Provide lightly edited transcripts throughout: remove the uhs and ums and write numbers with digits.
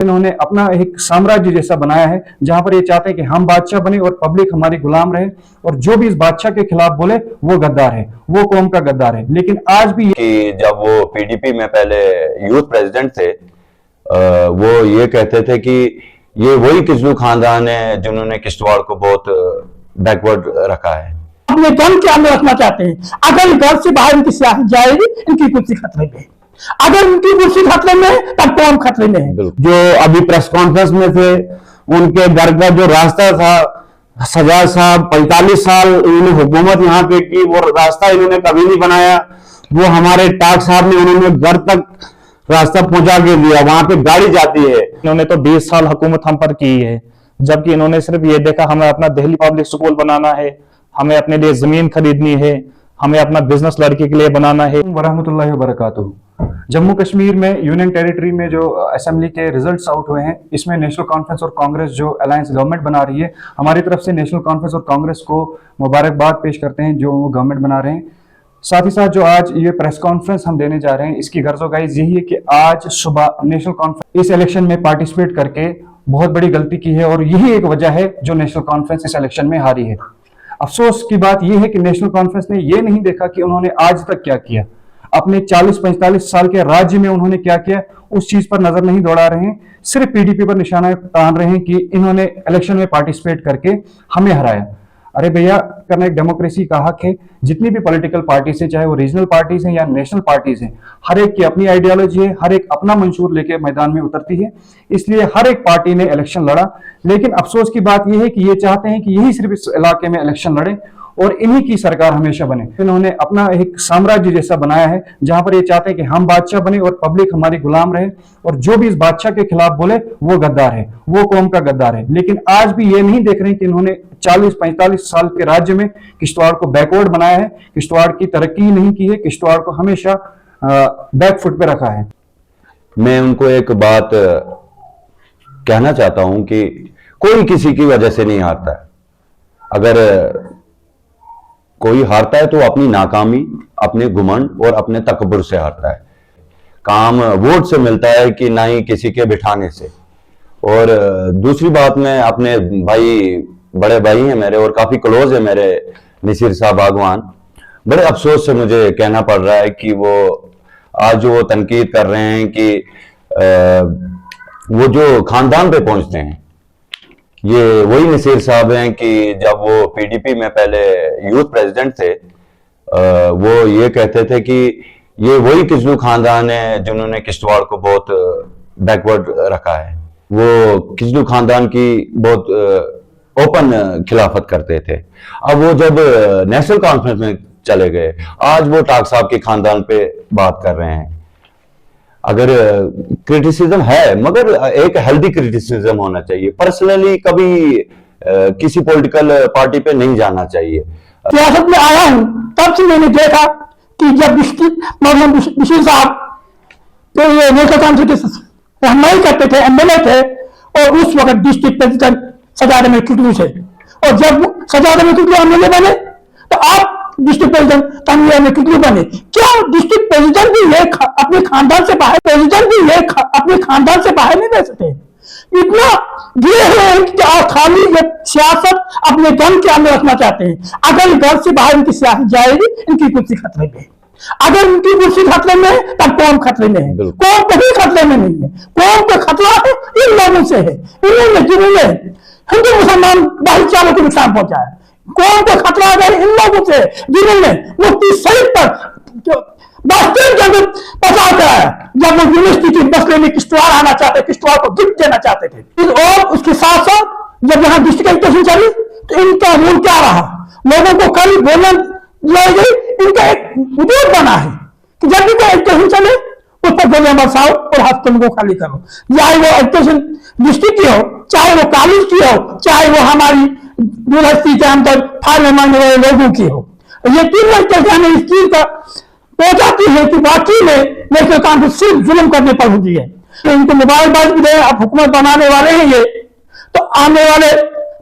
इन्होंने अपना एक साम्राज्य जैसा बनाया है जहां पर ये चाहते हैं कि हम बादशाह बने और पब्लिक हमारी गुलाम रहे, और जो भी इस बादशाह के खिलाफ बोले वो गद्दार है, वो कौम का गद्दार है। लेकिन आज भी कि जब वो पीडीपी में पहले यूथ प्रेसिडेंट थे, वो ये कहते थे कि ये वही किजलू खानदान है जिन्होंने किश्तवाड़ को बहुत बैकवर्ड रखा है। अपने दम के अंदर रखना चाहते हैं। अगर घर से बाहर इनकी सियासत जाएगी, इनकी कुर्सी खतरे में है। अगर उनकी कुर्सी खतरे में है तब कौम खतरे में है। जो अभी प्रेस कॉन्फ्रेंस में थे, उनके घर का जो रास्ता था, सजाद साहब 45 साल इन्होंने हुकूमत यहाँ पे की, वो रास्ता इन्होंने कभी नहीं बनाया। वो हमारे टाक साहब ने उन्होंने घर तक रास्ता पहुंचा के दिया, वहां पे गाड़ी जाती है। इन्होंने तो 20 साल हुकूमत हम पर की है, जबकि इन्होंने सिर्फ ये देखा हमें अपना दिल्ली पब्लिक स्कूल बनाना है, हमें अपने लिए जमीन खरीदनी है, हमें अपना बिजनेस लड़के के लिए बनाना है। वरहमतुल्लाहि वबरकातुहू। जम्मू कश्मीर में यूनियन टेरिटरी में जो असेंबली के रिजल्ट्स आउट हुए हैं, इसमें नेशनल कॉन्फ्रेंस और कांग्रेस जो अलायंस गवर्नमेंट बना रही है, हमारी तरफ से नेशनल कॉन्फ्रेंस और कांग्रेस को मुबारकबाद पेश करते हैं जो वो गवर्नमेंट बना रहे हैं। साथ ही साथ जो आज ये प्रेस कॉन्फ्रेंस हम देने जा रहे हैं, इसकी गर्ज़ो गाइज यही है कि आज सुबह नेशनल कॉन्फ्रेंस इस इलेक्शन में पार्टिसिपेट करके बहुत बड़ी गलती की है, और यही एक वजह है जो नेशनल कॉन्फ्रेंस इस इलेक्शन में हारी है। अफसोस की बात यह है कि नेशनल कॉन्फ्रेंस ने यह नहीं देखा कि उन्होंने आज तक क्या किया, अपने 40-45 साल के राज्य में उन्होंने क्या किया, उस चीज पर नजर नहीं दौड़ा रहे हैं। सिर्फ पीडीपी पर निशाना तान रहे हैं कि इन्होंने इलेक्शन में पार्टिसिपेट करके हमें हराया। अरे भैया, करना एक डेमोक्रेसी का हक है। जितनी भी पॉलिटिकल पार्टीज है, चाहे वो रीजनल पार्टीज हैं या नेशनल पार्टीज हैं, हर एक की अपनी आइडियोलॉजी है, हर एक अपना मंशूर लेके मैदान में उतरती है। इसलिए हर एक पार्टी ने इलेक्शन लड़ा, लेकिन अफसोस की बात यह है कि ये चाहते हैं कि यही सिर्फ इस इलाके में इलेक्शन लड़े और इन्हीं की सरकार हमेशा बने। इन्होंने अपना एक साम्राज्य जैसा बनाया है जहां पर ये चाहते हैं कि हम बादशाह बने और पब्लिक हमारी गुलाम रहे, और जो भी इस बादशाह के खिलाफ बोले वो गद्दार है, वो कौम का गद्दार है। लेकिन आज भी ये नहीं देख रहे कि इन्होंने 40-45 साल के राज्य में किश्तवाड़ को बैकवर्ड बनाया है, किश्तवाड़ की तरक्की नहीं की है, किश्तवाड़ को हमेशा बैकफुट पे रखा है। मैं उनको एक बात कहना चाहता हूं कि कोई किसी की वजह से नहीं हारता है। अगर कोई हारता है तो अपनी नाकामी, अपने घुमंड और अपने तकब्बुर से हारता है। काम वोट से मिलता है कि ना ही किसी के बिठाने से। और दूसरी बात, मैं अपने भाई, बड़े भाई हैं मेरे और काफी क्लोज है मेरे, नसीर साहब बागवान, बड़े अफसोस से मुझे कहना पड़ रहा है कि वो आज जो वो तनकीद कर रहे हैं कि वो जो खानदान पे पहुंचते हैं, ये वही नसीर साहब हैं कि जब वो पीडीपी में पहले यूथ प्रेसिडेंट थे, वो ये कहते थे कि ये वही किजलू खानदान है जिन्होंने किश्तवाड़ को बहुत बैकवर्ड रखा है। वो किजलू खानदान की बहुत ओपन खिलाफत करते थे। अब वो जब नेशनल कॉन्फ्रेंस में चले गए, आज वो टाक साहब के खानदान पे बात कर रहे हैं। अगर क्रिटिसिज्म है, मगर एक हेल्दी क्रिटिसिज्म होना चाहिए। पर्सनली कभी किसी पॉलिटिकल पार्टी पे नहीं जाना चाहिए। सियासत में आया हूं तब से मैंने देखा कि जब मौलाना बशीर साहब तो ये नेशनल कॉन्फ्रेंस के रहनुमाई करते थे, एमएलए थे, और उस वक्त डिस्ट्रिक्ट प्रेसिडेंट सजाद अहमद टुटलू थे, और जब सजाद अहमद टुटलू एमएलए बने तो आप डिस्ट्रिक्ट प्रेसिडेंट तनवीर अहमद टुटलू बने। क्या डिस्ट्रिक्ट प्रेसिडेंट भी ये अपने खानदान से बाहर, प्रेसिडेंट भी ये अपने खानदान से बाहर नहीं रह सकते? इतना ये है कि आप खाली सियासत अपने दम के अंदर रखना चाहते हैं। अगर घर से बाहर इनकी सियासत जाएगी, इनकी कुर्सी खतरे में है। अगर उनकी कुर्सी खतरे में है तब कौम खतरे में है। कौम कभी खतरे में नहीं है। कौम का खतरा है इन लोगों से है, जिन्होंने हिंदू मुसलमान भाईचारे को नुकसान पहुंचाया। कौन को खतरा है इन लोगों से जिन्होंने मुफ्ती सईद पर बास्तीन के अंदर पसार कराया, जब वो यूनिवर्सिटी के मसले में किश्तवाड़ आना चाहते, किश्तवाड़ को गिफ्ट देना चाहते थे। और उसके साथ साथ जब यहाँ डिस्ट्रिक्ट इलेक्शन चली तो इनका रूल क्या रहा, लोगों को कल बोलना लाई गई, इनका एक उद्योग बना है कि जब भी कोई इलेक्शन चले उस पर गोलियां बरसाओ और हफ्तों को खाली करो। चाहे वो इलेक्शन डिस्ट्रिक्ट की हो, चाहे वो कॉलेज की हो, चाहे वो हमारी यूनिवर्सिटी के अंदर फाइल मांगने वाले लोगों की हो। ये तीन हमें इस चीज का पहुंचाती है कि वाकई में नेशनल कॉन्फ्रेंस सिर्फ जुल्म करने पर होती है। तो इनको मुबारकबाद भी दें, अब हुकूमत बनाने वाले हैं ये, तो आने वाले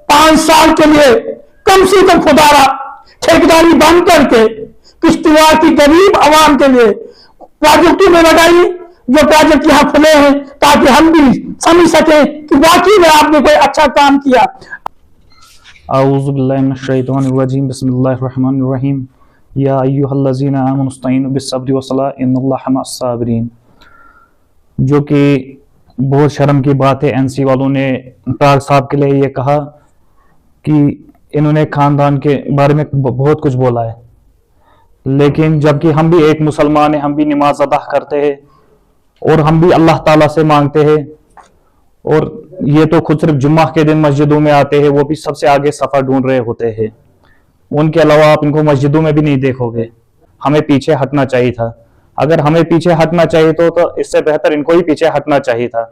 5 साल के लिए कम से कम खुदारा ठेकेदारी बंद करके किश्तवाड़ की गरीब आवाम के लिए प्रोजेक्टों में लगाई। जो प्रोजेक्ट यहाँ खुले हैं ताकि हम भी समझ सके कि वाकई में आपने कोई अच्छा काम किया। औज़ुबिल्लाहिमिनश्शैतानिर्रजीम बिस्मिल्लाहिर्रहमानिर्रहीम या अय्युहल्लज़ीना आमनु इस्तईनु बिस्सब्रि वस्सलाह इन्नल्लाहा मअस्साबिरीन। जो कि बहुत शर्म की बात है, एनसी वालों ने ताज साहब के लिए ये कहा कि इन्होंने खानदान के बारे में बहुत कुछ बोला है, लेकिन जबकि हम भी एक मुसलमान हैं, हम भी नमाज अदा करते हैं और हम भी अल्लाह ताला से मांगते हैं, और ये तो खुद सिर्फ जुम्मा के दिन मस्जिदों में आते हैं, वो भी सबसे आगे सफा ढूंढ रहे होते हैं। उनके अलावा आप इनको मस्जिदों में भी नहीं देखोगे। हमें पीछे हटना चाहिए था। अगर हमें पीछे हटना चाहिए तो इससे बेहतर इनको ही पीछे हटना चाहिए था,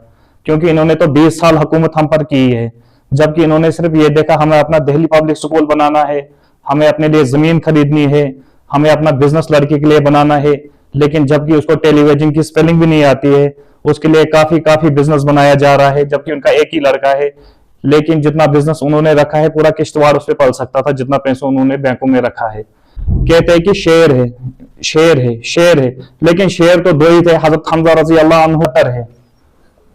क्योंकि इन्होंने तो 20 साल हुकूमत हम पर की है, जबकि इन्होंने सिर्फ ये देखा हमें अपना दिल्ली पब्लिक स्कूल बनाना है, हमें अपने लिए जमीन खरीदनी है, हमें अपना बिजनेस लड़की के लिए बनाना है, लेकिन जबकि उसको टेलीविजन की स्पेलिंग भी नहीं आती है, उसके लिए काफी बिजनेस बनाया जा रहा है, जबकि उनका एक ही लड़का है। लेकिन जितना बिजनेस उन्होंने रखा है पूरा किश्तवाड़ उस पर पल सकता था, जितना पैसा उन्होंने बैंकों में रखा है। कहते हैं कि शेर है, शेर है, शेर है, लेकिन शेर तो दो ही थे, हजरत हमजा रजी अल्लाह अन्हु है,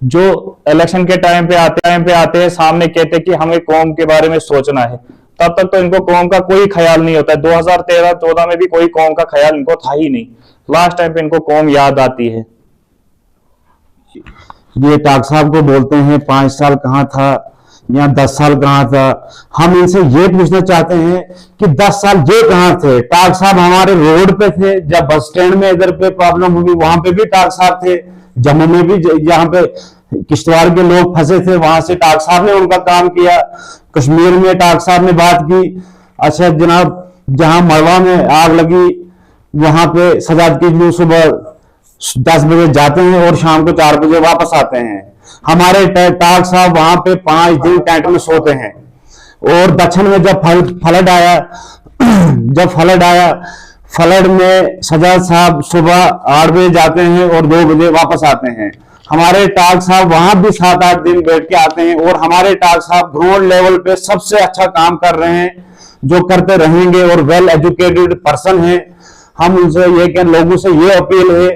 जो इलेक्शन के टाइम पे आते हैं सामने, कहते हैं कि हमें कौम के बारे में सोचना है। तब तक तो इनको कौम का कोई ख्याल नहीं होता है। 2013-14 में भी कोई कौम का ख्याल इनको था ही नहीं। लास्ट टाइम पे इनको कौम याद आती है। ये टाक साहब को बोलते हैं 5 साल कहाँ था या 10 साल कहाँ था। हम इनसे ये पूछना चाहते हैं कि 10 साल ये कहाँ थे। टाक साहब हमारे रोड पे थे, जब बस स्टैंड में इधर पे प्रॉब्लम हुई वहां पे भी टाक साहब थे, जम्मू में भी जहाँ पे किश्तवाड़ के लोग फंसे थे वहां से टाक साहब ने उनका काम किया। कश्मीर में टाक साहब ने बात की। अच्छा जनाब, जहां मड़वा में आग लगी वहां पे सजाद की सुबह 10 बजे जाते हैं और शाम को 4 बजे वापस आते हैं। हमारे टाक साहब वहां पे 5 दिन टेंट में सोते हैं। और दक्षिण में जब फ्लड आया फ्लड में सजाद साहब सुबह 8 बजे जाते हैं और 2 बजे वापस आते हैं। हमारे टाक साहब वहां भी 7-8 दिन बैठ के आते हैं। और हमारे टाक साहब ग्राउंड लेवल पे सबसे अच्छा काम कर रहे हैं, जो करते रहेंगे, और वेल एजुकेटेड पर्सन हैं। हम उनसे ये लोगों से ये अपील है,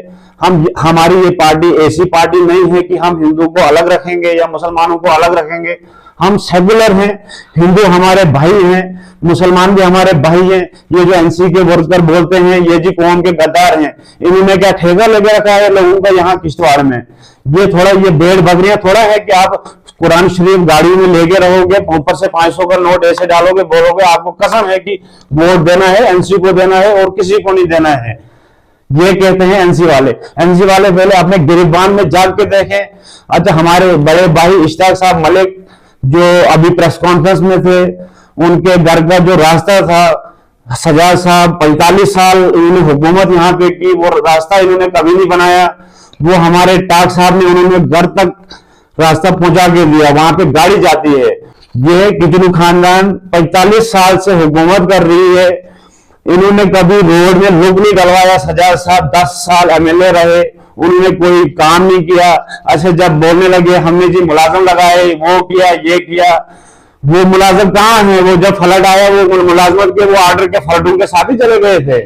हमारी ये पार्टी ऐसी पार्टी नहीं है कि हम हिंदू को अलग रखेंगे या मुसलमानों को अलग रखेंगे। हम सेकुलर हैं, हिंदू हमारे भाई हैं, मुसलमान भी हमारे भाई हैं। ये जो एनसी के वर्कर बोलते हैं ये जी कौम के गद्दार हैं, इन्होंने क्या ठेका लगे रखा है लोगों का यहाँ किश्तवाड़ में। ये भेड़ बकरियां थोड़ा है कि आप कुरान शरीफ गाड़ी में लेके रहोगे, ऊपर से 500 का नोट ऐसे डालोगे, बोलोगे आपको कसम है कि वोट देना है एनसी को देना है और किसी को नहीं देना है। ये कहते हैं एनसी वाले। एनसी वाले पहले अपने गिरबान में जाग के देखें। अच्छा, हमारे बड़े भाई इश्ताक साहब मलिक जो अभी प्रेस कॉन्फ्रेंस में थे, उनके घर का जो रास्ता था, सजाद साहब 45 साल इन्होंने हुकूमत यहाँ पे की, वो रास्ता इन्होंने कभी नहीं बनाया। वो हमारे टाक साहब ने उन्होंने घर तक रास्ता पहुंचा के दिया, वहां पे गाड़ी जाती है। ये किचलू खानदान 45 साल से हुकूमत कर रही है, इन्होंने कभी रोड में लुक नहीं डलवाया। सजाद साहब 10 साल एमएलए रहे, उन्होंने कोई काम नहीं किया। अच्छा, जब बोलने लगे हमने जी मुलाजम लगाए, वो किया ये किया, वो मुलाजम कहाँ है? वो जब फ्लड आया वो मुलाजमत के वो आर्डर के फ्लडों के साथ ही चले गए थे।